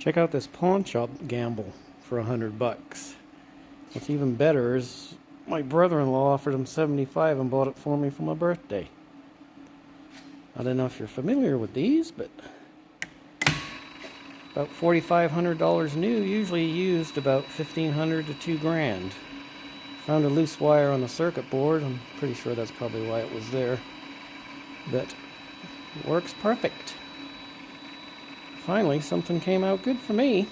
Check out this pawn shop gamble for $100. What's even better is my brother-in-law offered him $75 and bought it for me for my birthday. I don't know if you're familiar with these, but about $4,500 new, usually used about $1,500 to $2,000. Found a loose wire on the circuit board. I'm pretty sure that's probably why it was there. But it works perfect. Finally, something came out good for me.